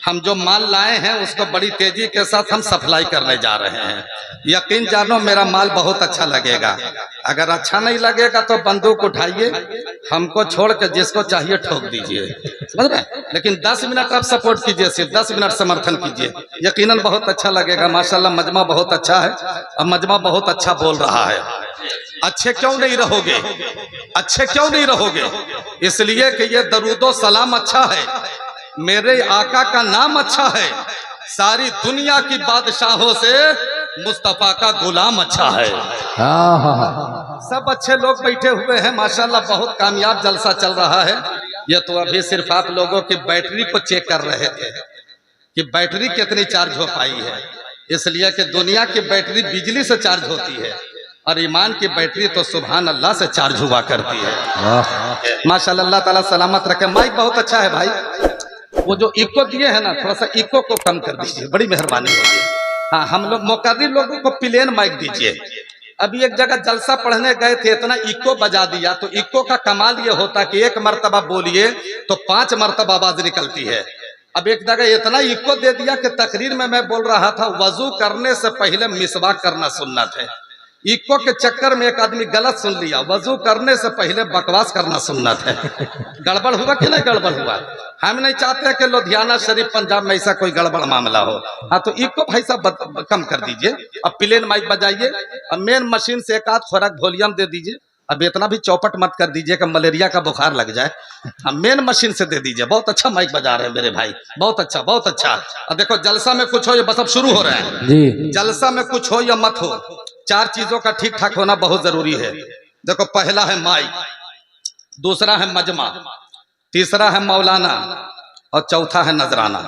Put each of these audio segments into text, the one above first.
हम जो माल लाए हैं उसको बड़ी तेजी के साथ हम सप्लाई करने जा रहे हैं। यकीन जानो मेरा माल बहुत अच्छा लगेगा। अगर अच्छा नहीं लगेगा तो बंदूक उठाइए, हमको छोड़ के जिसको चाहिए ठोक दीजिए, समझ रहे। लेकिन 10 मिनट आप सपोर्ट कीजिए, सिर्फ 10 मिनट समर्थन कीजिए, यकीनन बहुत अच्छा लगेगा। माशाल्लाह मजमा बहुत अच्छा है और मजमा बहुत अच्छा बोल रहा है। अच्छे क्यों नहीं रहोगे, अच्छे क्यों नहीं रहोगे? इसलिए कि ये दरूदो सलाम अच्छा है, मेरे आका का नाम अच्छा है, सारी दुनिया की बादशाहों से मुस्तफा का गुलाम अच्छा है। सब अच्छे लोग बैठे हुए हैं माशाल्लाह, बहुत कामयाब जलसा चल रहा है। ये तो अभी सिर्फ आप लोगों की बैटरी को चेक कर रहे थे कि बैटरी कितनी चार्ज हो पाई है, इसलिए कि दुनिया की बैटरी बिजली से चार्ज होती है और ईमान की बैटरी तो सुभान अल्लाह से चार्ज हुआ करती है। माशाल्लाह, अल्लाह ताला सलामत रखे। माइक बहुत अच्छा है भाई, वो जो इको दिए है ना, थोड़ा सा इको को कम कर दीजिए, बड़ी मेहरबानी होगी। हाँ, हम लोग मुकर्री लोगों को प्लेन माइक दीजिए। अभी एक जगह जलसा पढ़ने गए थे, इतना इको बजा दिया। तो इको का कमाल ये होता कि एक मर्तबा बोलिए तो 5 मर्तबा आवाज निकलती है। अब एक जगह इतना इको दे दिया कि तकरीर में मैं बोल रहा था वजू करने से पहले मिसवाक करना सुन्नत है। इको के चक्कर में एक आदमी गलत सुन लिया, वजू करने से पहले बकवास करना सुन्नत है। गड़बड़ हुआ कि नहीं गड़बड़ हुआ? हम नहीं चाहते कि लुधियाना शरीफ पंजाब में ऐसा कोई गड़बड़ मामला हो। हाँ, तो इको भाई साहब कम कर दीजिए। अब प्लेन माइक बजाइए, अब मेन मशीन से एक आध खोराक वॉल्यूम दे दीजिए। अब इतना भी चौपट मत कर दीजिए कि मलेरिया का बुखार लग जाए। हम मेन मशीन से दे दीजिए। बहुत अच्छा माइक बजा रहे हैं मेरे भाई, बहुत अच्छा बहुत अच्छा। अब देखो जलसा में कुछ हो या बस अब शुरू हो रहा है जी। जलसा में कुछ हो या मत हो, 4 चीजों का ठीक ठाक होना बहुत जरूरी है। देखो, पहला है माइक, दूसरा है मजमा, तीसरा है मौलाना और चौथा है नजराना।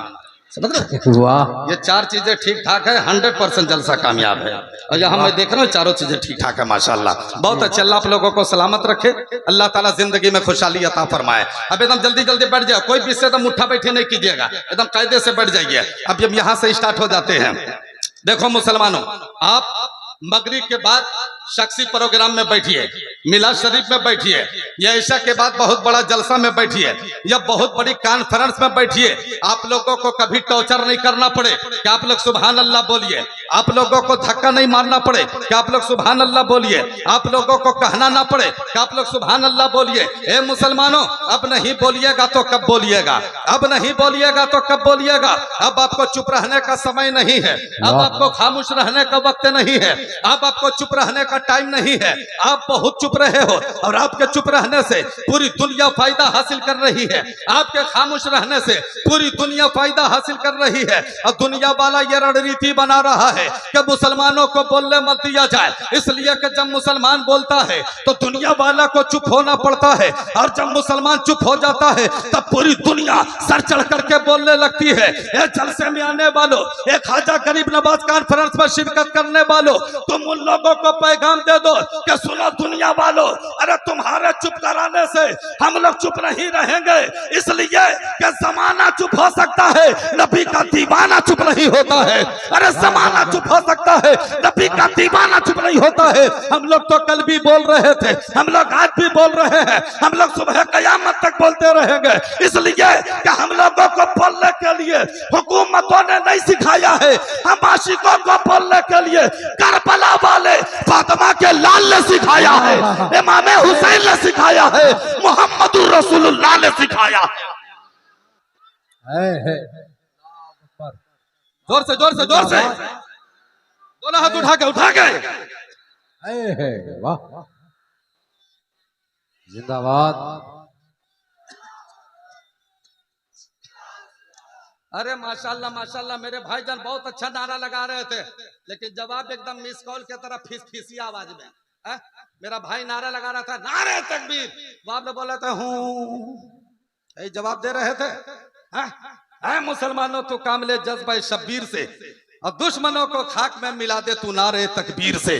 समझ रहे? वाह, ये 4 चीजें ठीक ठाक है, 100% जलसा कामयाब है। और यहाँ मैं देख रहा हूँ चारों चीजें ठीक ठाक है माशाल्लाह, बहुत अच्छे। अल्लाह आप लोगों को सलामत रखे, अल्लाह ताला जिंदगी में खुशहाली अता फरमाए। अब एकदम जल्दी जल्दी बैठ जाओ, कोई भी से एकदम मुट्ठा बैठी नहीं कीजिएगा, एकदम कायदे से बैठ जाइए। अब जब यहाँ से स्टार्ट हो जाते हैं, देखो मुसलमानों, आप मगरिब के बाद शख्सी प्रोग्राम में बैठिए, मिलाद शरीफ में बैठिए, या ईशा के बाद बहुत बड़ा जलसा में बैठिए, या बहुत बड़ी कॉन्फ्रेंस में बैठिए। आप लोगों को कभी टॉर्चर नहीं करना पड़े कि आप लोग सुभान अल्लाह बोलिए, आप लोगों को धक्का नहीं मारना पड़े कि आप लोग सुभान अल्लाह बोलिए, आप लोगों को कहना ना पड़े कि आप लोग सुभान अल्लाह बोलिए। ए मुसलमानों, अब नहीं बोलिएगा तो कब बोलिएगा, अब नहीं बोलिएगा तो कब बोलिएगा। अब आपको चुप रहने का समय नहीं है, अब आपको खामोश रहने का वक्त नहीं है, अब आपको चुप रहने का टाइम नहीं है। आप बहुत चुप रहे हो और आपके चुप रहने से पूरी दुनिया फायदा हासिल कर रही है, आपके खामोश रहने से पूरी दुनिया फायदा हासिल कर रही है। और दुनिया वाला ये रणनीति बना रहा है कि मुसलमानों को बोलने मत दिया जाए, इसलिए कि जब मुसलमान बोलता है तो दुनिया वाला को चुप होना पड़ता है, और जब मुसलमान चुप हो जाता है तब पूरी दुनिया सर चढ़ करके बोलने लगती है। ये जलसे में आने वालों, एक ख्वाजा गरीब नवाज कॉन्फ्रेंस में शिरकत करने वालों, तुम उन लोगों को पैगाम दे दो कि सुनो दुनिया वालों, अरे तुम्हारे चुप कराने से हम लोग चुप नहीं रहेंगे, इसलिए कि जमाना चुप हो सकता है, नबी का दीवाना चुप नहीं होता है। अरे जमाना चुप हो सकता है, नबी का दीवाना चुप नहीं होता है। हम लोग तो कल भी बोल रहे थे, हम लोग आज भी बोल रहे हैं, हम लोग सुबह कयामत तक बोलते रहेंगे, इसलिए कि हम लोगों को बोलने के लिए हुकूमतों ने नहीं सिखाया है, हम आशिकों को बोलने के लिए करबला वाले फातिमा के लाल ने सिखाया है, इमाम हुसैन ने सिखाया है, मोहम्मद रसूलुल्लाह ने सिखाया है। जोर से जोर से जोर से दोनों हाथ उठा के वाह, जिंदाबाद। अरे माशाल्लाह माशाल्लाह, मेरे भाईजान बहुत अच्छा नारा लगा रहे थे, लेकिन जवाब एकदम मिस कॉल की तरह फीसी आवाज में है? मेरा भाई नारा लगा रहा था, नारे तकबीर, वो आप लोग बोले थे हूं, जवाब दे रहे थे। है मुसलमानों, तू कामले जज्बा शब्बीर से और दुश्मनों को खाक में मिला दे तू नारे तकबीर से।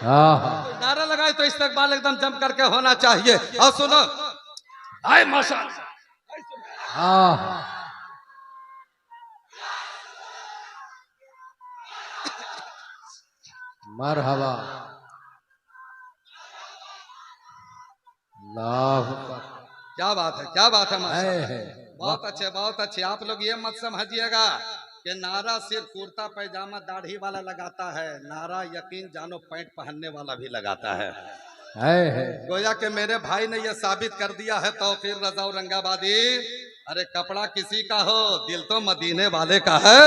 नारा लगाए तो इस्तकबाल एकदम जम करके होना चाहिए। और सुनो, आए माशाल्लाह, मरहबा, क्या बात है, क्या बात है, बहुत अच्छे बहुत अच्छे। आप लोग ये मत समझिएगा कि नारा सिर्फ कुर्ता पैजामा दाढ़ी वाला लगाता है, नारा यकीन जानो पैंट पहनने वाला भी लगाता है। गोया के मेरे भाई ने ये साबित कर दिया है तौफीर रजा औरंगाबादी, अरे कपड़ा किसी का हो दिल तो मदीने वाले का है।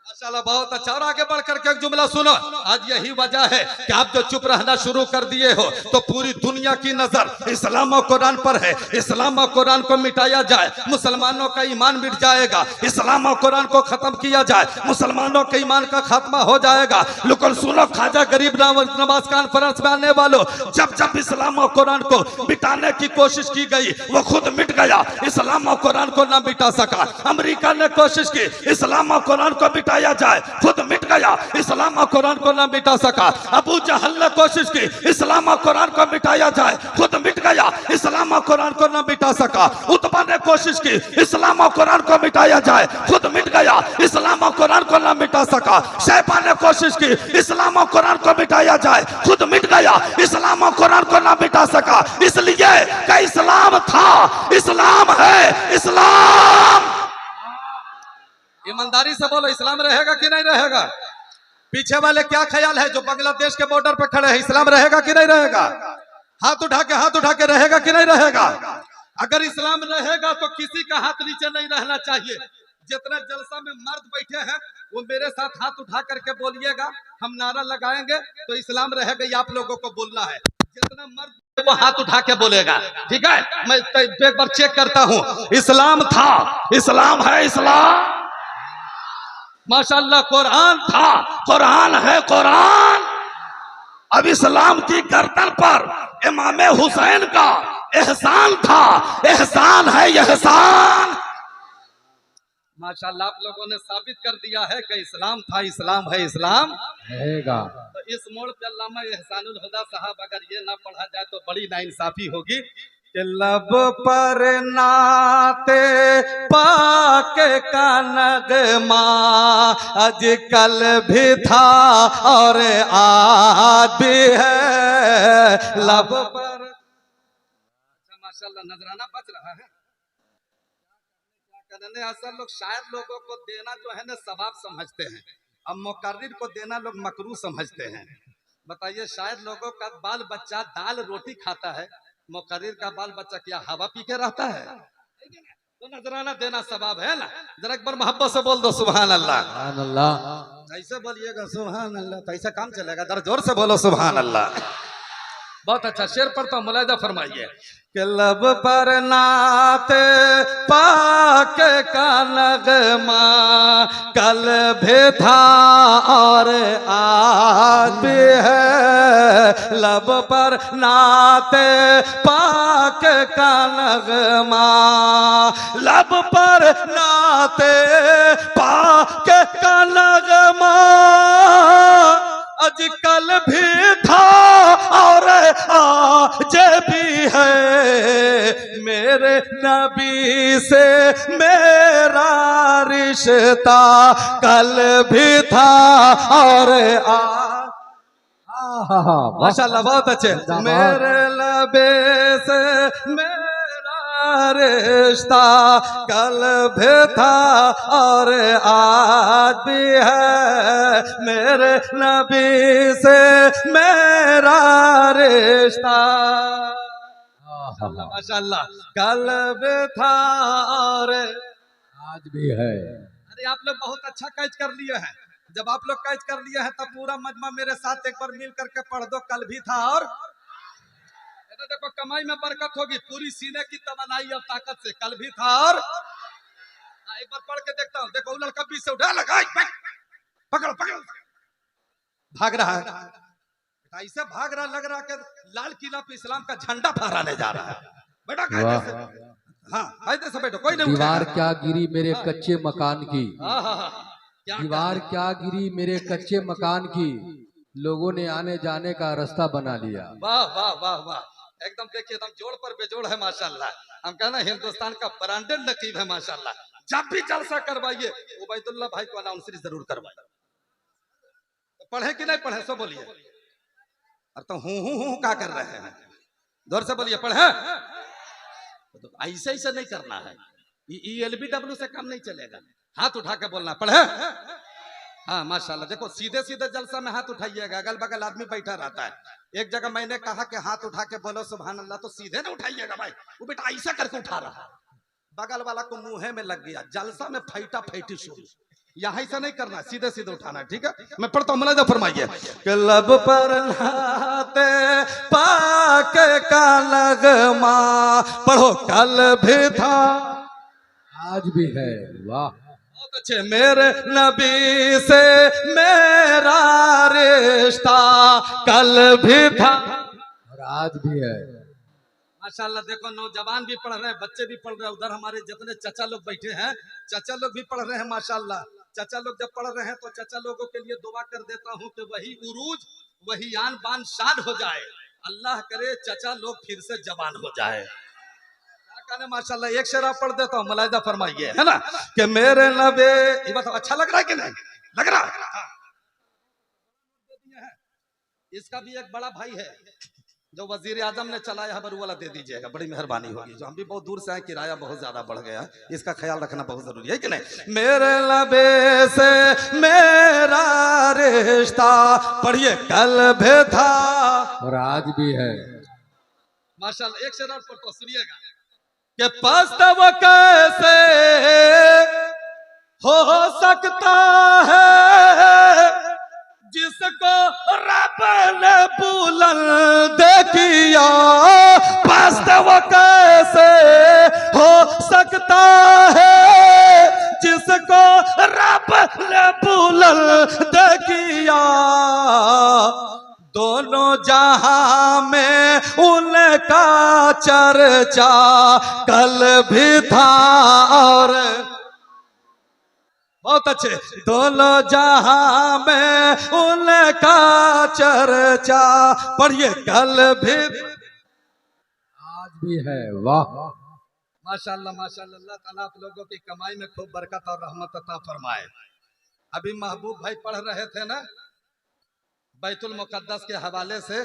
माशाल्लाह बहुत अच्छा। और आगे बढ़ करके एक जुमला सुनो। आज यही वजह है कि आप जो चुप रहना शुरू कर दिए हो तो पूरी दुनिया की नजर इस्लाम और कुरान पर है। इस्लाम और कुरान को मिटाया जाए, मुसलमानों का ईमान मिट जाएगा। इस्लाम और कुरान को खत्म किया जाए, मुसलमानों के ईमान का खात्मा हो जाएगा। लेकिन सुनो ख्वाजा गरीब नवाज कॉन्फ्रेंस में आने वालों, जब जब इस्लाम और कुरान को मिटाने की कोशिश की गई वो खुद मिट गया, इस्लाम और कुरान को ना मिटा सका। अमेरिका ने कोशिश की इस्लाम और कुरान को मिटाया जाए, खुद मिट गया, इस्लाम और कुरान को ना मिटा सका। अबू जहल ने कोशिश की इस्लाम और कुरान को मिटाया जाए, खुद मिट गया, इस्लाम और कुरान को ना मिटा सका। उतबा ने कोशिश की इस्लाम और कुरान को मिटाया जाए, खुद मिट गया, इस्लाम और कुरान को ना मिटा सका। शैबा ने कोशिश की इस्लाम और कुरान को मिटाया जाए, खुद मिट गया, इस्लाम और कुरान को ना मिटा सका। इसलिए कि इस्लाम था, इस्लाम है, इस्लाम। ईमानदारी से बोलो, इस्लाम रहेगा कि नहीं रहेगा? पीछे वाले क्या ख्याल है जो बांग्लादेश के बॉर्डर पर खड़े हैं, इस्लाम रहेगा कि नहीं रहेगा? हाथ उठा के रहेगा कि नहीं रहेगा? अगर इस्लाम रहेगा तो किसी का हाथ नीचे नहीं रहना चाहिए। जितने जलसा में मर्द बैठे हैं वो मेरे साथ हाथ उठा करके बोलिएगा, हम नारा लगाएंगे तो इस्लाम रहेगा, ये आप लोगों को बोलना है। जितना मर्द वो हाथ उठा के बोलेगा, ठीक है? मैं एक बार चेक करता हूँ। इस्लाम था, इस्लाम है, इस्लाम माशाल्लाह। कुरान था, कुरान है, कुरान। अब इस्लाम की गर्दन पर इमाम हुसैन का एहसान था, एहसान है, एहसान। माशाल्लाह आप लोगों ने साबित कर दिया है कि इस्लाम था, इस्लाम है, इस्लाम रहेगा। तो इस मोड़ पे अल्लामा एहसानुल हुदा साहब अगर ये ना पढ़ा जाए तो बड़ी नाइंसाफी होगी कि लब पर नाते पाके का नगमा आजकल भी था और आज भी है लब पर। माशाल्लाह नजराना बच रहा है। असल लोग शायद लोगों को देना जो है ना सवाब समझते हैं, अब मुकर्रिर को देना लोग मकरूह समझते हैं। बताइए, शायद लोगों का बाल बच्चा दाल रोटी खाता है, मुकर्रिर का बाल बच्चा क्या हवा पी के रहता है? तो नजराना देना सवाब है ना। जरा एक बार मोहब्बत से बोल दो सुभान अल्लाह। सुभान अल्लाह। ऐसे बोलिएगा सुभान अल्लाह तो ऐसा काम चलेगा। जरा जोर से बोलो सुभान अल्लाह। बहुत अच्छा शेर पढ़ता हूँ, मुलाहिजा फरमाइए कि लब पर नात पाके का नगमा कल भी था और आज भी है। लब पर नात पाके का नगमा, लब पर नात पाके का नगमा आजकल भी था और आज भी है। मेरे नबी से मेरा रिश्ता कल भी था और आज। माशाल्लाह बहुत अच्छे। मेरे नबी से मेरा रिश्ता कल भी था और आज भी है। मेरे नबी से मेरा रिश्ता माशाल्लाह कल भी था और आज भी है। अरे आप लोग बहुत अच्छा कैच कर लिए हैं। जब आप लोग कैच कर लिए हैं तब पूरा मजमा मेरे साथ एक बार मिल करके पढ़ दो, कल भी था और। देखो कमाई में बरकत होगी, पूरी सीने की तमन्नाई और ताकत से, कल भी था और। एक बार पढ़ के देखता हूँ। देखो लड़का बीच से उठा, लगा पकड़ पकड़ भाग रहा है, ऐसे भाग रहा लग रहा कि लाल किला पे इस्लाम का झंडा फहराने जा रहा है। बेटा हाँ से बैठो, कोई नहीं। दीवार क्या गिरी मेरे कच्चे मकान की, दीवार क्या गिरी मेरे कच्चे मकान की, लोगों ने आने जाने का रास्ता बना लिया। वाह वाह वाह वाह, एकदम देखिए एकदम जोड़ पर बेजोड़ है माशाल्लाह। हम कहना हिंदुस्तान का ब्रांडेड नकीब है माशाल्लाह। जब भी जलसा करवाइए उबैदुल्लाह भाई को अनाउंसरी जरूर करवाइए। तो पढ़े कि नहीं पढ़े सो बोलिए। अब तो हूं क्या कर रहे हैं, जोर से बोलिए पढ़े। तो ऐसे ऐसे नहीं करना है, ELBW से काम नहीं चलेगा, हाथ उठा के बोलना पड़े। हाँ माशाल्लाह, देखो सीधे सीधे जलसा में हाथ उठाइएगा, अगल बगल आदमी बैठा रहता है। एक जगह मैंने कहा कि हाथ उठा के बोलो सुभान अल्लाह, तो सीधे ना उठाइएगा भाई, वो बेटा ऐसा करके उठा रहा, बगल वाला को मुंह में लग गया, जलसा में फैटा फैटी शुरू। यहाँ ऐसा नहीं करना, सीधे सीधे उठाना, ठीक है। मैं पढ़ता हूँ, मुलाहिजा फरमाइए। लब पर लाते पाके का लगमा, पढ़ो कल भी था आज भी है। वाह, बहुत अच्छे। मेरे नबी से मेरा रिश्ता कल भी था और आज भी है। माशाल्लाह, देखो नौजवान भी पढ़ रहे हैं, बच्चे भी पढ़ रहे हैं, उधर हमारे जितने चचा लोग बैठे हैं, चचा लोग भी पढ़ रहे हैं माशाल्लाह। चचा लोग जब पढ़ रहे हैं तो चचा लोगों के लिए दुआ कर देता हूँ कि वही उरूज, वही आन बान शान हो जाए, अल्लाह करे चचा लोग फिर से जवान हो जाए। माशाल्लाह, एक शेरा पढ़ देता हूँ, मुलाहिजा फरमाइए, है ना। कि मेरे नबी, ये बताओ अच्छा लग रहा है कि नहीं लग रहा है। इसका भी एक बड़ा भाई है जो वजीर आजम ने चलाया है, वाला दे दीजिएगा, बड़ी मेहरबानी होगी। जो हम भी बहुत दूर से आए, किराया बहुत ज्यादा बढ़ गया, इसका ख्याल रखना बहुत जरूरी है कि नहीं। मेरे लबे से मेरा रिश्ता, पढ़िए कल भी था और आज भी है। माशाल्लाह, एक शेर और पढ़ता सुनिएगा। कि पस्तव कैसे हो सकता है जिसको रब ने बुलंद किया, पस्तव कैसे हो सकता है जिसको रब ने बुलंद किया, दोनों जहां में उनका चर्चा कल भी था और बहुत अच्छे, दोनों जहां में उनका चर्चा, पढ़िए कल भी आज भी है। वाह माशाल्लाह माशाल्लाह, अल्लाह ताला आप लोगों की कमाई में खूब बरकत और रहमत अता फरमाए। अभी महबूब भाई पढ़ रहे थे ना बैतुल मुकद्दस के हवाले से,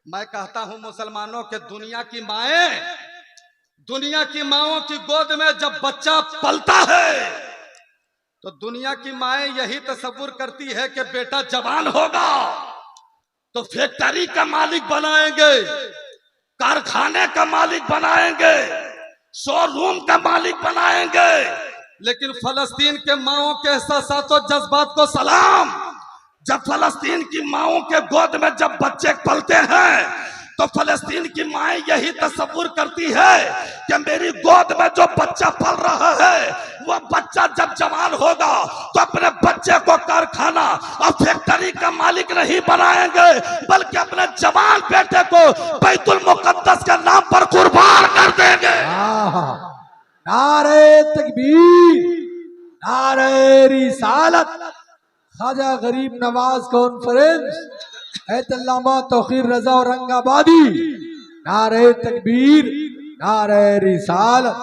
मैं कहता हूं मुसलमानों के दुनिया की माएं, दुनिया की माओं की गोद में जब बच्चा पलता है तो दुनिया की माएं यही तसव्वुर करती है कि बेटा जवान होगा तो फैक्ट्री का मालिक बनाएंगे, कारखाने का मालिक बनाएंगे, शोरूम का मालिक बनाएंगे। लेकिन फलस्तीन के माओं के एहसासात और जज्बात को सलाम, जब फलस्तीन की माओं के गोद में जब बच्चे पलते हैं तो फलस्तीन की माएं यही तसव्वुर करती है कि मेरी गोद में जो बच्चा पल रहा है वह बच्चा जब जवान होगा तो अपने बच्चे को कारखाना और फैक्ट्री का मालिक नहीं बनाएंगे, बल्कि अपने जवान बेटे को बैतुल मुकद्दस के नाम पर कुर्बान कर देंगे। नारे तकबीर, नारे रिसालत, ख्वाजा गरीब नवाज कॉन्फ्रेंस, ऐतल्लामा तौकीर रजा औरंगाबादी, नारे तकबीर, नारे रिसालत।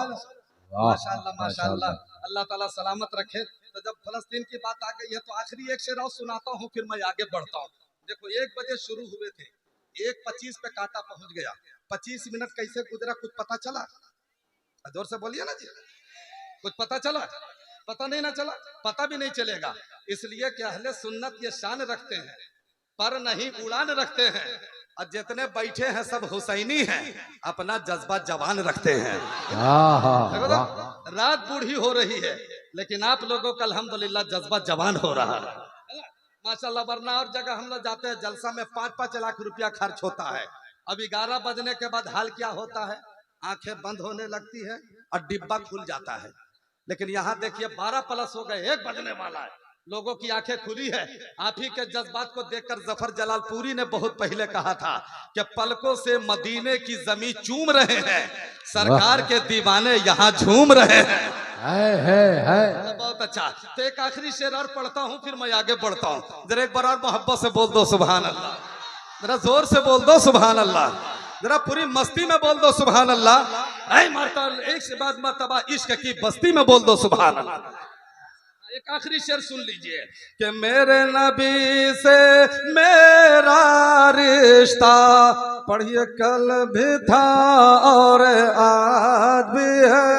माशाल्लाह माशाल्लाह, अल्लाह ताला सलामत रखे। तो जब फलस्तीन की बात आ गई है तो आखिरी एक शेर और सुनाता हूँ, फिर मैं आगे बढ़ता हूँ। देखो 1 बजे शुरू हुए थे, 1:25 पे कांटा पहुंच गया, 25 मिनट कैसे गुजरा कुछ पता चला? जोर से बोलिए ना जी, कुछ पता चला? पता नहीं ना चला, पता भी नहीं चलेगा। इसलिए कि अहले सुन्नत ये शान रखते हैं, पर नहीं उड़ान रखते हैं, और जितने बैठे हैं सब हुसैनी हैं, अपना जज्बा जवान रखते हैं। रात बूढ़ी हो रही है लेकिन आप लोगों का अल्हम्दुलिल्लाह जज्बा जवान हो रहा है माशाल्लाह। वरना और जगह हम लोग जाते हैं जलसा में 5-5 लाख रुपया खर्च होता है, अब 11 बजने के बाद हाल क्या होता है, आंखें बंद होने लगती है और डिब्बा खुल जाता है। लेकिन यहाँ देखिए 12 प्लस हो गए, 1 बजने वाला है, लोगों की आंखें खुली है। आप ही के जज्बात को देखकर जफर जलालपुरी ने बहुत पहले कहा था कि पलकों से मदीने की जमीन चूम रहे हैं, सरकार के दीवाने यहाँ झूम रहे हैं। है। बहुत अच्छा। तो एक आखिरी शेर और पढ़ता हूँ, फिर मैं आगे बढ़ता हूँ। जरा एक बार और मोहब्बत से बोल दो सुभान अल्लाह, जरा जोर से बोल दो सुभान अल्लाह, जरा पूरी मस्ती में बोल दो सुभान अल्लाह। एक से बाद मर्तबा इश्क की बस्ती में बोल दो सुभान अल्लाह। एक आखिरी शेर सुन लीजिए कि मेरे नबी से मेरा रिश्ता, पढ़िए कल भी था और आज भी है।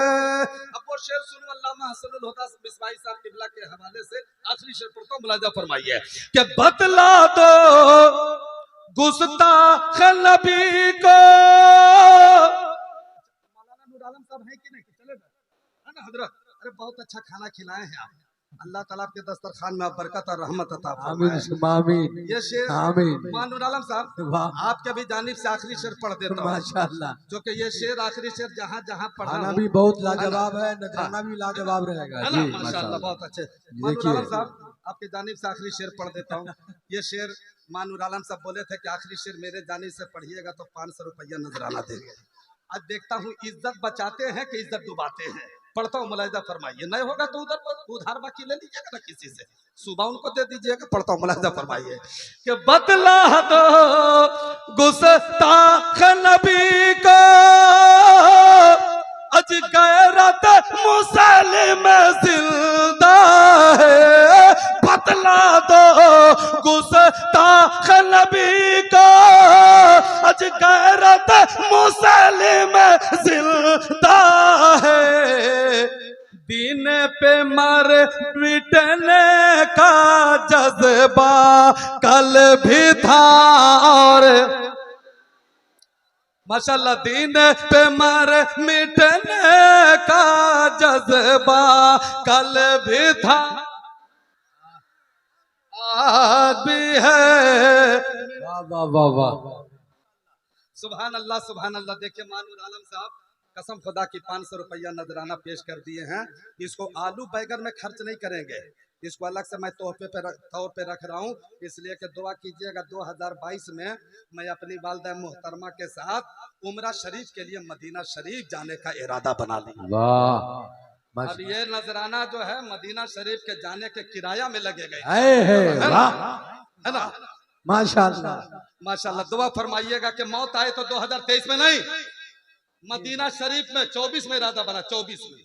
अब वो शेर सुनो, अल्लामा हसनुल हुदा मिसबाही साहब किबला के हवाले से आखिरी शेर पढ़ता हूं, मुलाजा फरमाइए कि बतला दो गुस्ताख नबी को। मौलाना नूर आलम साहब हैं कि नहीं? चलेगा है ना हजरत? अरे बहुत अच्छा खाना खिलाए हैं आप, अल्लाह ताला आपके दस्तरखान में आप बरकत और रहमत अता फरमाए। आमीन। ये शेर आमीन। नूर आलम साहब आपके भी जानिब से आखिरी शेर पढ़ देता हूँ माशाअल्लाह। जो कि ये शेर आखिरी शेर जहाँ जहाँ पढ़ा खाना हूं, भी बहुत लाजवाब है, नजराना भी लाजवाब रहेगा है जी। ना माशाअल्लाह, बहुत अच्छे। नूर आलम साहब आपके जानिब से आखिरी शेर पढ़ देता हूँ। ये शेर नूर आलम साहब बोले थे कि आखिरी शेर मेरे जानिब से पढ़िएगा तो 500 रुपया नजराना देंगे। आज देखता हूँ इज्जत बचाते हैं कि इज्जत डुबाते हैं। पढ़ता हूँ, मुलाहिजा फरमाइए, नहीं होगा तो उधार बाकी ले लीजिएगा ना किसी से, सुबह उनको दे दीजिएगा। पढ़ता हूँ, मुलाहिजा फरमाइए कि बतला दो गुस्ताख नबी को, अज गैरत मुसलिम जिंदा है। बतला दो गुस्ताख नबी को, अज गैरत मुसलिम जिंदा है। दीन पे मर मिटने का जज्बा कल भी था और माशाल्लाह, दीन पे मर मिटने का जज्बा कल भी था आज भी है। वाह वाह वाह वाह। सुभान अल्लाह सुभान अल्लाह। देखिए मानूर आलम साहब कसम खुदा की 500 रुपया नजराना पेश कर दिए हैं। इसको आलू बैगन में खर्च नहीं करेंगे, इसको अलग से मैं तोहफे पे तौर पे रख रहा हूँ, इसलिए कि दुआ कीजिएगा 2022 में मैं अपनी वालिदा मोहतरमा के साथ उम्रा शरीफ के लिए मदीना शरीफ जाने का इरादा बना लिया। वाह। अब ये नजराना जो है मदीना शरीफ के जाने के किराया में लगेगा, है ना? माशाअल्लाह माशाअल्लाह। दुआ फरमाइएगा कि मौत आए तो 2023 में नहीं, मदीना शरीफ में 24 में इरादा बना, 24 में,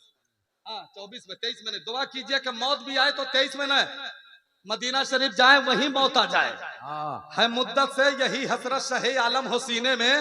हाँ 24 में, 23 में नहीं। दुआ कीजिए कि मौत भी आए तो 23 में नहीं, मदीना शरीफ जाए वहीं मौत आ जाए। है मुद्दत से यही हसरत शहे आलम हो सीने में,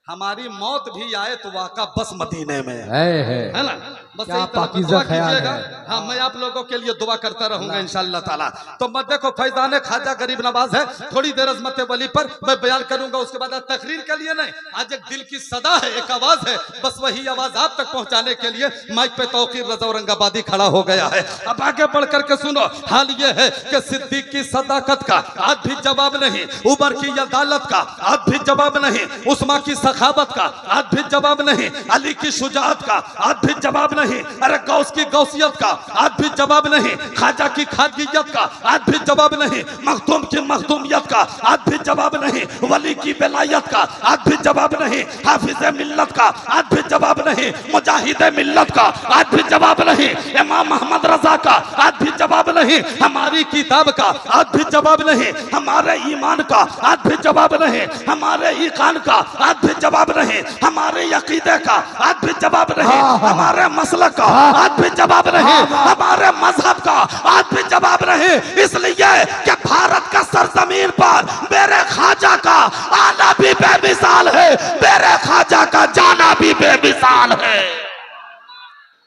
हमारी मौत भी आए तो वाका बस मदीने में है ना? बस क्या यही तरह पाकीज़ा दुआ ख्याल कीजिएगा। है। हाँ मैं आप लोगों के लिए दुआ करता रहूंगा इंशाअल्लाह ताला। तो मैं देखो फैजान खाजा गरीब नवाज है, थोड़ी देर अजमत वली पर मैं बयान करूंगा, उसके बाद तकरीर के लिए नहीं, आज एक दिल की सदा है, एक आवाज है, बस वही आवाज आप तक पहुंचाने के लिए माइक पे तौकीर रजा औरंगाबादी खड़ा हो गया है। अब आगे बढ़ करके सुनो, हाल ये है कि सिद्दीक की सदाकत का आज भी जवाब नहीं, उमर की अदालत का आज भी जवाब नहीं, उस्मा की सखावत का आज भी जवाब नहीं, अली की शुजाअत का आज भी जवाब नहीं, अरे गौस की गौसियत का आज भी जवाब नहीं, खाजा की खाजगियत का आज भी जवाब नहीं, मखदूम की मखदूमियत का आज भी जवाब नहीं, वली की बेलायत का आज भी जवाब नहीं, हाफिज मिल्लत का आज भी जवाब नहीं, मुजाहिद मिल्लत का आज भी जवाब नहीं, इमाम मोहम्मद रजा का आज भी जवाब नहीं, हमारी किताब का आज भी जवाब नहीं, हमारे ईमान का आज भी जवाब नहीं, हमारे ईकान का आज भी जवाब नहीं, हमारे यकीदे का आज भी जवाब नहीं, हमारे मसलक का आज भी जवाब नहीं, हमारे मजहब का आज भी जवाब नहीं। इसलिए कि भारत का सरजमीन पर मेरे खाजा का आना भी बेमिसाल है, मेरे खाजा का जाना भी बेमिसाल है।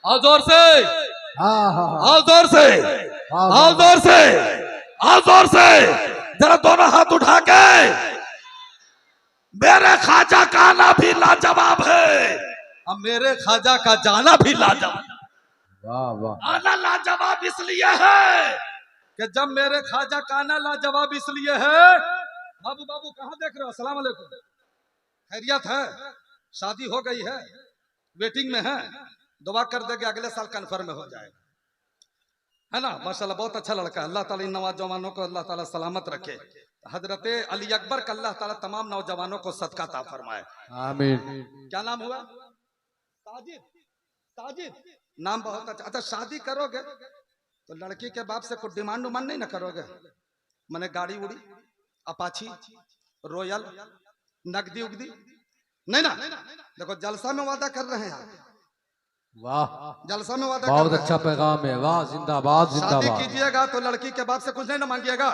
आओ जोर से, आओ जोर से, आओ जोर से, आओ जोर से, जरा दोनों हाथ उठा के, मेरे खाजा का आना भी लाजवाब है, अब मेरे खाजा का जाना भी लाजवाब। वाह वाह। आना लाजवाब इसलिए है कि जब मेरे खाजा का आना लाजवाब इसलिए है। बाबू बाबू कहाँ देख रहे हो? अस्सलाम वालेकुम, खैरियत है? शादी हो गई है, वेटिंग में है, दुआ कर देंगे अगले साल कन्फर्म हो जाएगा, है ना? माशाल्लाह बहुत अच्छा लड़का है, अल्लाह ताला इन नौजवानों को अल्लाह ताला सलामत रखे। हजरत अली अकबर का अल्लाह ताला तमाम नौजवानों को सदका ता फरमाए, आमीन। क्या नाम हुआ? ताजिद, ताजिद नाम बहुत अच्छा। अच्छा शादी करोगे तो लड़की के बाप से कुछ डिमांड उमांड नहीं ना करोगे? मैंने गाड़ी उड़ी, अपाची, रॉयल, नगदी उगदी नहीं ना? देखो जलसा में वादा कर रहे हैं आप, वाह, जलसा में वादा बहुत करना है। अच्छा पैगाम है। वाह, जिंदाबाद शादी जिंदाबाद। कीजिएगा तो लड़की के बाप से कुछ नहीं ना मांगिएगा।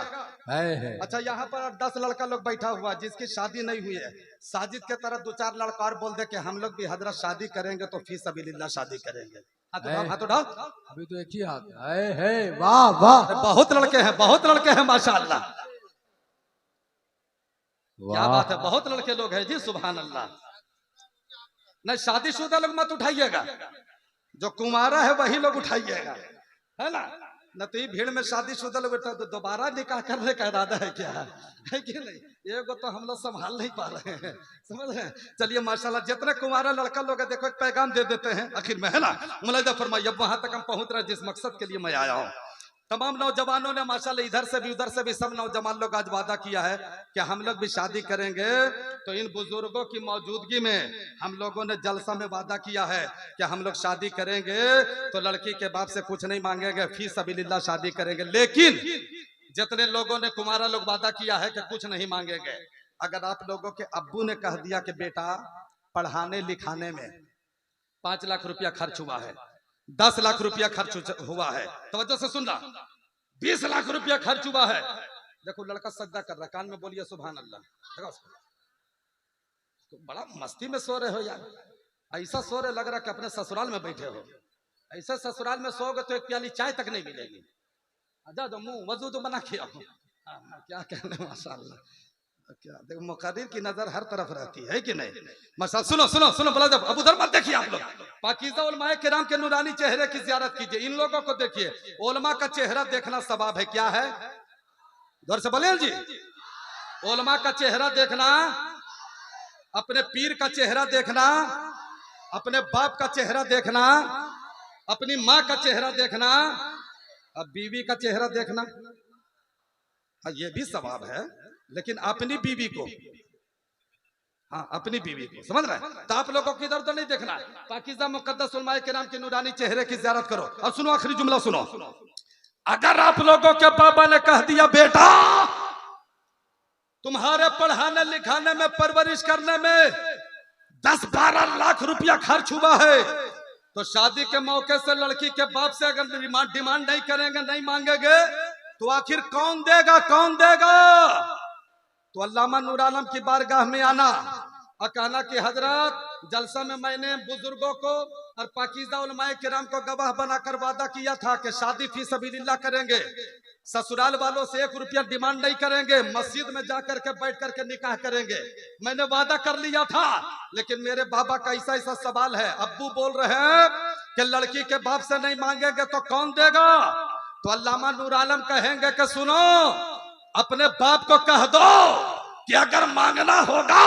है। अच्छा, यहाँ पर 10 लड़का लोग बैठा हुआ जिसकी शादी नहीं हुई है, साजिद के तरह 2-4 लड़का और बोल दे कि हम लोग भी हजरत शादी करेंगे तो फी सबीलिल्लाह शादी करेंगे। हाथ उठाओ, हाथ उठाओ। अभी तो एक ही हाथ है। वाह वाह, बहुत लड़के हैं, बहुत लड़के हैं माशाअल्लाह। क्या बात है, बहुत लड़के लोग हैं जी, सुभान अल्लाह। नहीं, शादीशुदा लोग मत उठाइएगा, जो कुंवारा है वही लोग उठाइएगा, है ना। न तो ये भीड़ में शादीशुदा लोग उठा तो दोबारा निकाह करने का इरादा है क्या, है कि नहीं। एगो तो हम लोग संभाल नहीं पा रहे हैं, समझ रहे हैं। चलिए माशाल्लाह, जितने कुंवारा लड़का लोग है देखो एक पैगाम दे देते हैं आखिर में, है ना। मुलाहिदा फरमाइए, अब वहां तक हम पहुंच रहे हैं जिस मकसद के लिए मैं आया हूँ। तमाम नौजवानों ने माशाल्लाह इधर से भी उधर से भी सब नौजवान लोग आज वादा किया है कि हम लोग भी शादी करेंगे। तो इन बुजुर्गों की मौजूदगी में हम लोगों ने जलसा में वादा किया है कि हम लोग शादी करेंगे तो लड़की के बाप से कुछ नहीं मांगेंगे, फी सबीलिल्लाह शादी करेंगे। लेकिन जितने लोगों ने कुमारा लोग वादा किया है कि कुछ नहीं मांगेंगे, अगर आप लोगों के अब्बू ने कह दिया कि बेटा पढ़ाने लिखाने में 5 लाख रुपया खर्च हुआ है, 10 लाख रुपया खर्च हुआ है, तवज्जो से सुनना, 20 लाख रुपया खर्च हुआ है। देखो लड़का सजदा कर रहा है, कान में बोलिए सुभान अल्लाह। तो बड़ा मस्ती में सो रहे हो यार, ऐसा सो रहे लग रहा कि अपने ससुराल में बैठे हो। ऐसे ससुराल में सोओगे तो एक प्याली चाय तक नहीं मिलेगी। जा दो मुंह वजू तो बना के आओ। क्या कहने माशाल्लाह, क्या देखो मुकर्रिर की नजर हर तरफ रहती है कि नहीं। माशाल्लाह, सुनो सुनो सुनो, बोला जब अब उधर मत देखिए आप लोग। पाकीज़ा उलमाए किराम के नूरानी चेहरे की ज़ियारत कीजिए, इन लोगों को देखिए। उलमा का चेहरा देखना सवाब है, क्या है, जोर से बोले जी। उलमा का चेहरा देखना, अपने पीर का चेहरा देखना, अपने बाप का चेहरा देखना, अपनी माँ का चेहरा देखना, अब बीवी का चेहरा देखना, ये भी सवाब है। लेकिन अपनी बीवी को, हाँ अपनी बीवी को, समझ रहे हैं। तो आप लोगों को इधर उधर नहीं देखना। पाकीज़ा मुक़द्दस उलमाए किराम के नूरानी चेहरे की ज़ियारत करो। और सुनो आखिरी जुमला सुनो, अगर आप लोगों के बाबा ने कह दिया बेटा तुम्हारे पढ़ाने लिखाने में परवरिश करने में 10-12 लाख रुपया खर्च हुआ है, तो शादी के मौके से लड़की के बाप से अगर डिमांड नहीं करेंगे, नहीं मांगेंगे, तो आखिर कौन देगा, कौन देगा। तो अल्लामा नूर आलम की बारगाह में आना और कहना कि हजरत जलसा में मैंने बुजुर्गों को और पाकीज़ा उलमाए किराम को गवाह बनाकर वादा किया था कि शादी फी सबीलिल्लाह करेंगे, ससुराल वालों से 1 रुपया डिमांड नहीं करेंगे, मस्जिद में जाकर के बैठ करके निकाह करेंगे। मैंने वादा कर लिया था, लेकिन मेरे बाबा का ऐसा ऐसा सवाल है। अब्बू बोल रहे हैं कि लड़की के बाप से नहीं मांगेंगे तो कौन देगा। तो अल्लामा नूर आलम कहेंगे कि सुनो, अपने बाप को कह दो कि अगर मांगना होगा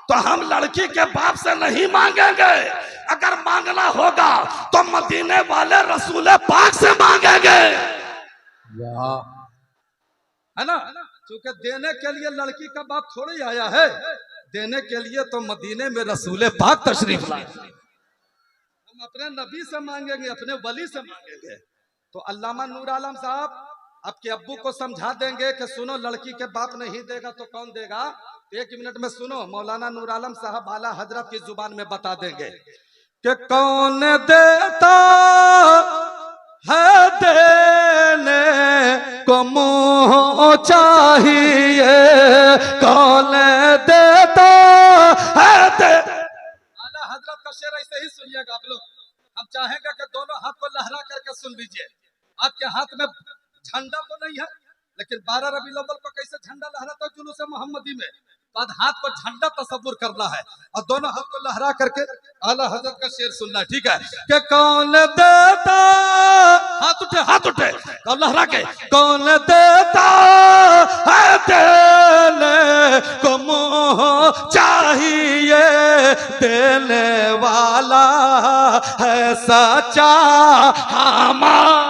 तो हम लड़की के बाप से नहीं मांगेंगे, अगर मांगना होगा तो मदीने वाले रसूल पाक से मांगेंगे, है ना। क्योंकि देने के लिए लड़की का बाप थोड़ी आया है, देने के लिए तो मदीने में रसूल पाक तशरीफ लाए। हम अपने नबी से मांगेंगे, अपने वली से मांगेंगे। तो अल्लामा नूर आलम साहब आपके अब्बू को समझा देंगे कि सुनो लड़की के बाप नहीं देगा तो कौन देगा। 1 मिनट में सुनो, मौलाना नूर आलम साहब आला हजरत की जुबान में बता देंगे कि कौन देता है देने को मुँह चाहिए, कौन देता है आला हजरत का शेर ऐसे ही सुनिएगा आप लोग। हम चाहेंगे कि दोनों हाथ को लहरा करके सुन लीजिए। आपके हाथ में झंडा तो नहीं है, लेकिन 12 रबीउल अव्वल को कैसे झंडा लहराता है जुलूस मोहम्मदी में, तो हाथ को झंडा तसव्वुर करना है और दोनों हाथ को लहरा करके आला हजरत का शेर सुनना है, ठीक है। कि कौन देता, हाथ उठे और लहरा के, कौन देता है देने को मुँह चाहिए, देने वाला है सच्चा हमारा।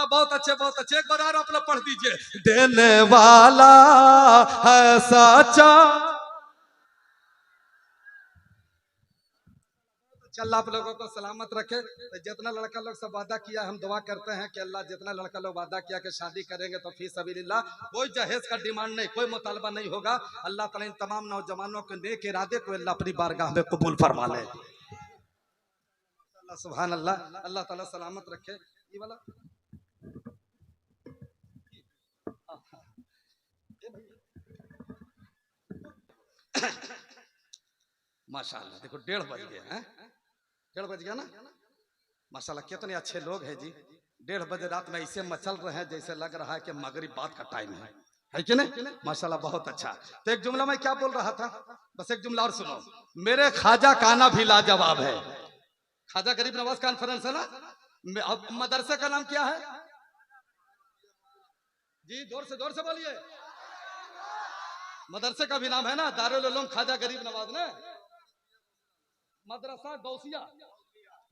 बहुत अच्छे, बहुत अच्छे, एक बार और आप लोग पढ़ दीजिए, देने वाला है सच्चा। अल्लाह आप लोगों को सलामत रखे। जितना लड़का लोग सब वादा किया, हम दुआ करते हैं कि अल्लाह जितना लड़का लोग वादा किया कि शादी करेंगे तो फी सबीलिल्लाह, कोई जहेज का डिमांड नहीं, कोई मुतालबा नहीं होगा। अल्लाह ताला इन तमाम नौजवानों के नेक इरादे को अल्लाह अपनी बारगाह में कबूल फरमा ले। सुभान अल्लाह। अल्लाह ताला सलामत रखे। ये वाला माशाल्लाह, देखो 1:30 बज गए हैं, 1:30 बज गया ना। माशाल्लाह कितने अच्छे लोग हैं जी। 1:30 बजे रात में ऐसे मचल रहे हैं जैसे लग रहा है कि मगरिब बाद का टाइम है कि नहीं? माशाल्लाह बहुत अच्छा। तो एक जुमला मैं क्या बोल रहा था, बस एक जुमला और सुनो। मेरे ख्वाजा का आना भी लाजवाब है। ख्वाजा गरीब नवाज कॉन्फ्रेंस है ना। अब मदरसे का नाम क्या है जी? जोर से बोलिए। मदरसे का भी नाम है ना, दारुल उलूम ख्वाजा गरीब नवाज ने। मदरसा गौसिया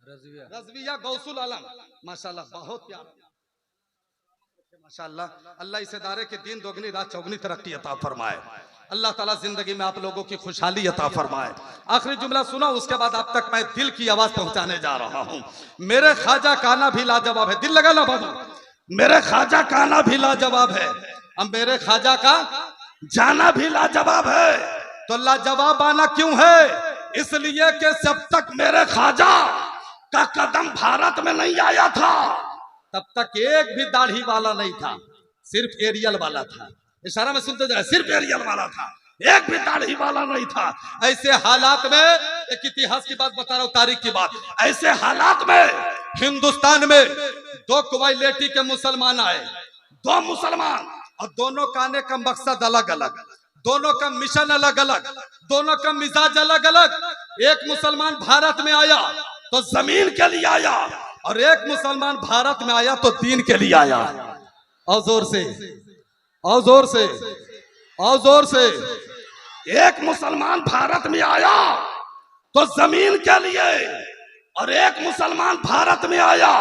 रजविया गौसुल आलम। माशाल्लाह बहुत प्यारा। माशाल्लाह, अल्लाह इस इदारे के दिन दोगुनी रात चौगुनी तरक्की अता फरमाए। अल्लाह ताला जिंदगी में आप लोगों की खुशहाली अता फरमाए। आखिरी जुमला सुना, उसके बाद आप तक मैं दिल की आवाज पहुंचाने जा रहा हूं। मेरे ख्वाजा का आना भी लाजवाब है। दिल लगा ना बाबू, मेरे ख्वाजा का आना भी लाजवाब है। अब मेरे ख्वाजा का जाना भी लाजवाब है। तो लाजवाब आना क्यों है? इसलिए कि जब तक मेरे ख्वाजा का कदम भारत में नहीं आया था तब तक एक भी दाढ़ी वाला नहीं था, सिर्फ एरियल वाला था। इशारा में सुनते जाए, सिर्फ एरियल वाला था, एक भी दाढ़ी वाला नहीं था। ऐसे हालात में, एक इतिहास की बात बता रहा हूं, तारीख की बात, ऐसे हालात में हिंदुस्तान में 2 क्वालिटी के मुसलमान आए। 2 मुसलमान, और दोनों का आने का मकसद अलग अलग, दोनों का मिशन अलग अलग, दोनों का मिजाज अलग अलग। एक मुसलमान भारत में आया तो जमीन के लिए आया, और एक मुसलमान भारत में आया तो दीन के लिए आया। और जोर से, और जोर से, और जोर से। एक मुसलमान भारत में आया तो जमीन के लिए, और एक मुसलमान भारत में आया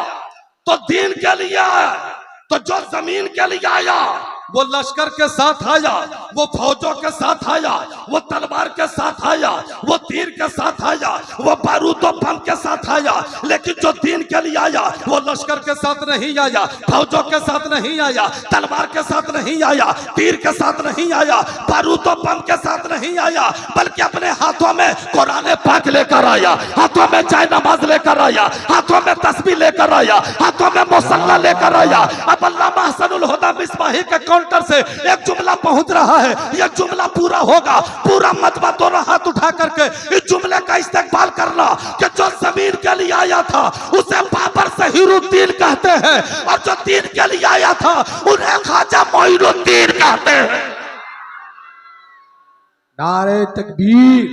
तो दीन के लिए आया। तो जो जमीन के लिए आया वो लश्कर के साथ आया, वो फौजों के साथ आया, वो तलवार के साथ आया, वो तीर के साथ आया, वो बारूद और बम के साथ आया। लेकिन जो दीन के लिए आया वो लश्कर के साथ नहीं आया, फौजों के साथ नहीं आया, तलवार के साथ नहीं आया, तीर के साथ नहीं आया, बारूद और बम के साथ नहीं आया, बल्कि अपने हाथों में कुरान पाक लेकर आया, हाथों में चाय नमाज लेकर आया, हाथों में तस्बीह लेकर आया, हाथों में मुसल्ला लेकर आया। अब अल्लामा हसनुल हुदा मिसबाही के काउंटर से एक जुमला पहुंच रहा है, यह जुमला पूरा होगा, पूरा मतबा दोनों हाथ उठा करके इस जुमले का इस्तेमाल करना कि जो जमीन के लिए आया था उसे बाबर ज़हीरुद्दीन कहते हैं, और जो दीन के लिए आया था उन्हें ख्वाजा मोइनुद्दीन कहते हैं। नारे तकबीर,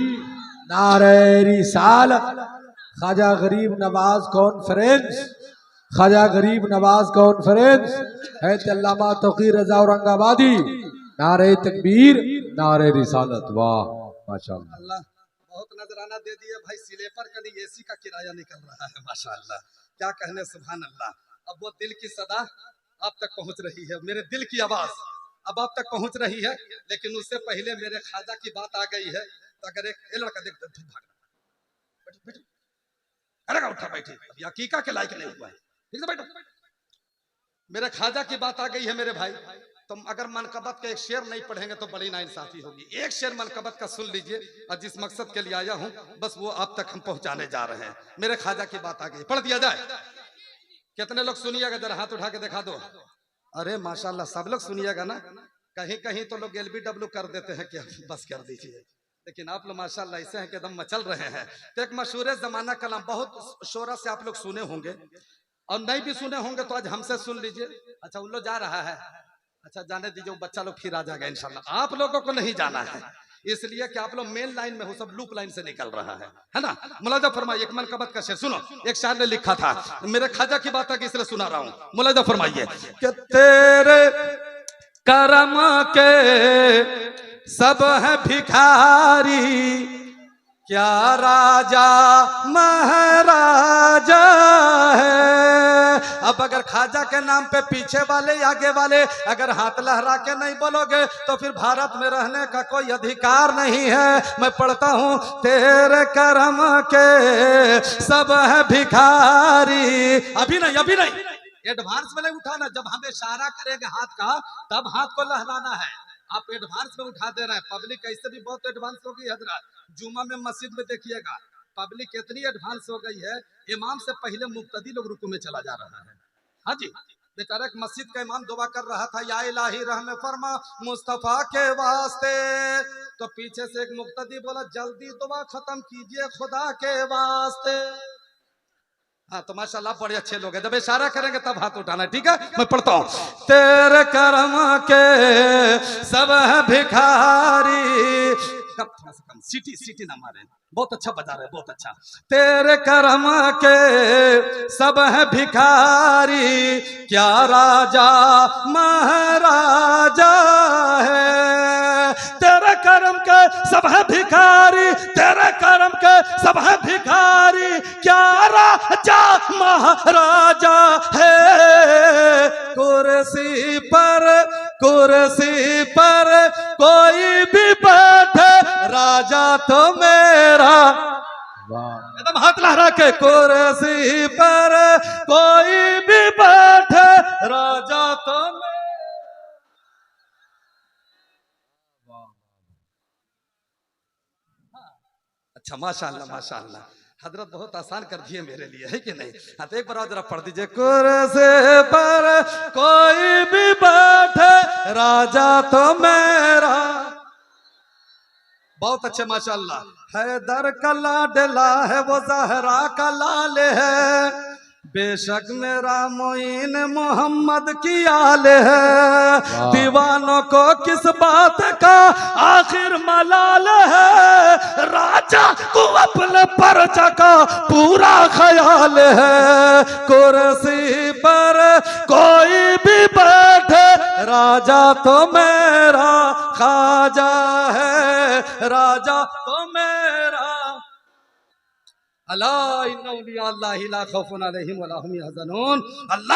नारे रिसालत। ख्वाजा गरीब नवाज कॉन्फ्रेंस, ख्वाजा गरीब नवाज कॉन्फ्रेंस है अल्लामा तौकीर रजा औरंगाबादी। नारे तकबीर, नारे रिसालत। वाह माशाअल्लाह। अल्लाह बहुत नजराना दे दिए भाई। स्लीपर का नहीं, एसी का किराया निकल रहा है। माशाअल्लाह, क्या कहने, सुभान अल्लाह। अब वो दिल की सदा आप तक पहुंच रही है, मेरे दिल की आवाज अब आप तक पहुंच रही है। लेकिन उससे पहले मेरे ख्वाजा की बात आ गई है। तो अगर एक लड़का देख भाग, अरे उठा बैठे, अभी हकीका के लायक नहीं हुआ है, ठीक है बैठो। मेरे ख्वाजा की बात आ गई है मेरे भाई। तुम अगर मनकबत का एक शेर नहीं पढ़ेंगे तो बड़ी नाइंसाफी होगी। एक शेर मनकबत का सुन लीजिए, और जिस मकसद के लिए आया हूं बस वो आप तक हम पहुंचाने जा रहे हैं। मेरे ख्वाजा की बात आ गई, पढ़ दिया जाए। कितने लोग सुनिएगा, जरा हाथ उठा के दिखा दो। अरे माशाल्लाह, सब लोग सुनिएगा ना। कहीं कहीं तो लोग LBW कर देते हैं कि बस कर दीजिए, लेकिन आप लोग माशाल्लाह ऐसे हैं कि एकदम मचल रहे हैं। तो एक मशहूर जमाना कलाम बहुत शोरा से आप लोग सुने होंगे, और नहीं भी सुने होंगे तो आज हमसे सुन लीजिए। अच्छा उन लोग जा रहा है, अच्छा जाने दीजिए, बच्चा लोग फिर आ जाएगा इंशाल्लाह। आप लोगों को नहीं जाना है, इसलिए कि आप लोग मेन लाइन में हो, सब लूप लाइन से निकल रहा है ना। मुलाजा फरमाइए, एक मनकबत का शेर सुनो। एक शायर ने लिखा था, मेरे ख्वाजा की बात है कि इसलिए सुना रहा हूं। मुलाजा फरमाइए कि तेरे करम के सब है भिखारी, क्या राजा महाराजा है। अब अगर ख्वाजा के नाम पे पीछे वाले आगे वाले अगर हाथ लहरा के नहीं बोलोगे तो फिर भारत में रहने का कोई अधिकार नहीं है। मैं पढ़ता हूँ, तेरे करम के सब है भिखारी। अभी नहीं, एडवांस में नहीं उठाना। जब हमें इशारा करेंगे हाथ का तब हाथ को लहराना है। आप एडवांस में उठा दे रहे हैं। पब्लिक ऐसे भी बहुत एडवांस होगी हजरत। जुमा में मस्जिद में देखिएगा, पब्लिक इतनी एडवांस हो गई है, इमाम से पहले मुक्तदी लोग रुकू में चला जा रहा है। हाँ जी, बेचारा एक मस्जिद का इमाम दुआ कर रहा था, या इलाही रहम फरमा मुस्तफा के वास्ते, तो पीछे से एक मुक्तदी बोला जल्दी दुआ खत्म कीजिए खुदा के वास्ते। हाँ तो माशाल्लाह बड़े अच्छे लोग हैं, जब इशारा करेंगे तब हाथ उठाना, ठीक है। मैं पढ़ता हूँ, तेरे करम के सब है भिखारी, कम थोड़ा सा कम, सीटी ना मारे, बहुत अच्छा बजा रहे, बहुत अच्छा। तेरे करम के सब है भिखारी, क्या राजा महाराजा है। तेरे करम के सब है भिखारी, तेरे करम के सब है भिखारी, क्या राजा महाराजा है। कुर्सी पर कोई भी बैठे, राजा तो मेरा, एकदम हाथ लहरा के, कुर्सी पर कोई भी बैठे, राजा तो मेरा। अच्छा माशाल्लाह माशाल्लाह, हजरत बहुत आसान कर दिए मेरे लिए, है कि नहीं। हाँ तो एक बार जरा पढ़ दीजिए, कुर्सी पर कोई भी बैठे, राजा तो मेरा। बहुत अच्छे माशाल्लाह। हैदर का लाडला है वो ज़हरा का लाल है, बेशक मेरा मोइन मोहम्मद की आल है। दीवानों को किस बात का आखिर मलाल है, राजा को अपने परचा का पूरा ख्याल है। कुर्सी पर कोई भी बैठे, राजा तो मेरा, ख्वाजा है राजा तो मेरा। अल्लाह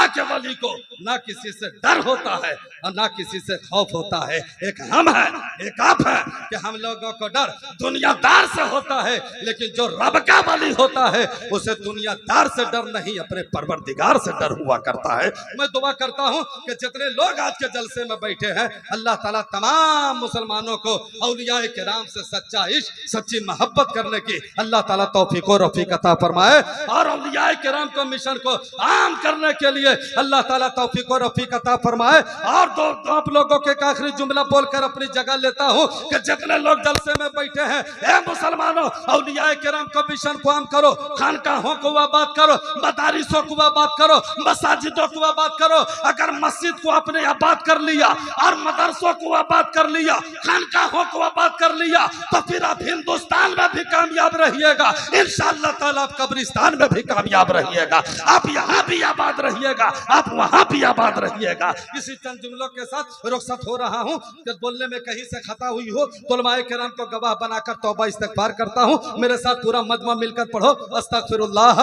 के वली को ना किसी से डर होता है और ना किसी से खौफ होता है। एक हम है, एक आप है कि हम लोगों को डर दुनियादार से होता है, लेकिन जो रब का वली होता है उसे दुनियादार से डर नहीं, अपने परवरदिगार से डर हुआ करता है। मैं दुआ करता हूँ कि जितने लोग आज के जलसे में बैठे हैं, अल्लाह ताला तमाम मुसलमानों को औलिया किराम से सच्चा इश्क, सच्ची मोहब्बत करने की अल्लाह ताला तौफीक और रफीक अता फरमाए, और औलिया किराम को मिशन को आम करने के लिए अल्लाह ताला तौफीक और रफीक अता फरमाए। और दो आप लोगों के आखिरी जुमला बोलकर अपनी जगह लेता हूँ कि जितने लोग जलसे में बैठे हैं, ए मुसलमानों, औलिया किराम को मिशन को आम करो, खानकाहों को आबाद करो, मदारिसों को आबाद करो, मसाजिदों को आबाद करो। अगर मस्जिद को आपने आबाद कर लिया और मदरसों को आबाद कर लिया, खानकाहों को आबाद कर लिया, तो फिर आप हिंदुस्तान में भी कामयाब रहिएगा, इंशाअल्लाह ताला आप कब्रिस्तान में भी कामयाब रहिएगा, आप यहाँ भी आबाद रहिएगा, आप वहाँ भी आबाद रहिएगा। इसी चंद जुमलों के साथ रुखसत हो रहा हूँ। जब बोलने में कहीं से खता हुई हो तो उलमाए किराम को गवाह बनाकर तौबा इस्तिग़फ़ार करता हूँ। मेरे साथ पूरा मजमा मिलकर पढ़ो, अस्तग़फ़िरुल्लाह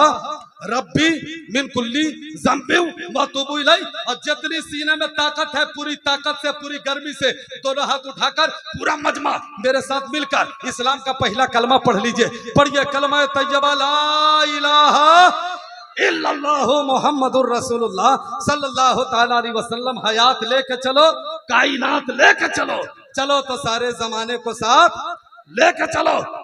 रब्बी मिन कुल्ली ज़ंबिन व अतूबु इलैह। और जितनी सीने में ताकत है, पूरी ताकत से, पूरी गर्मी से दोनों हाथ उठाकर पूरा मजमा मेरे साथ मिलकर इस्लाम का पहला कलमा पढ़ लीजिए। पढ़िए, कलमा तैयबा ला इलाहा इल्लल्लाहु मुहम्मदुर रसूलुल्लाह सल्लल्लाहु तआला अलैहि वसल्लम। हयात लेके चलो, कायनात लेके चलो, चलो तो सारे जमाने को साथ लेके चलो।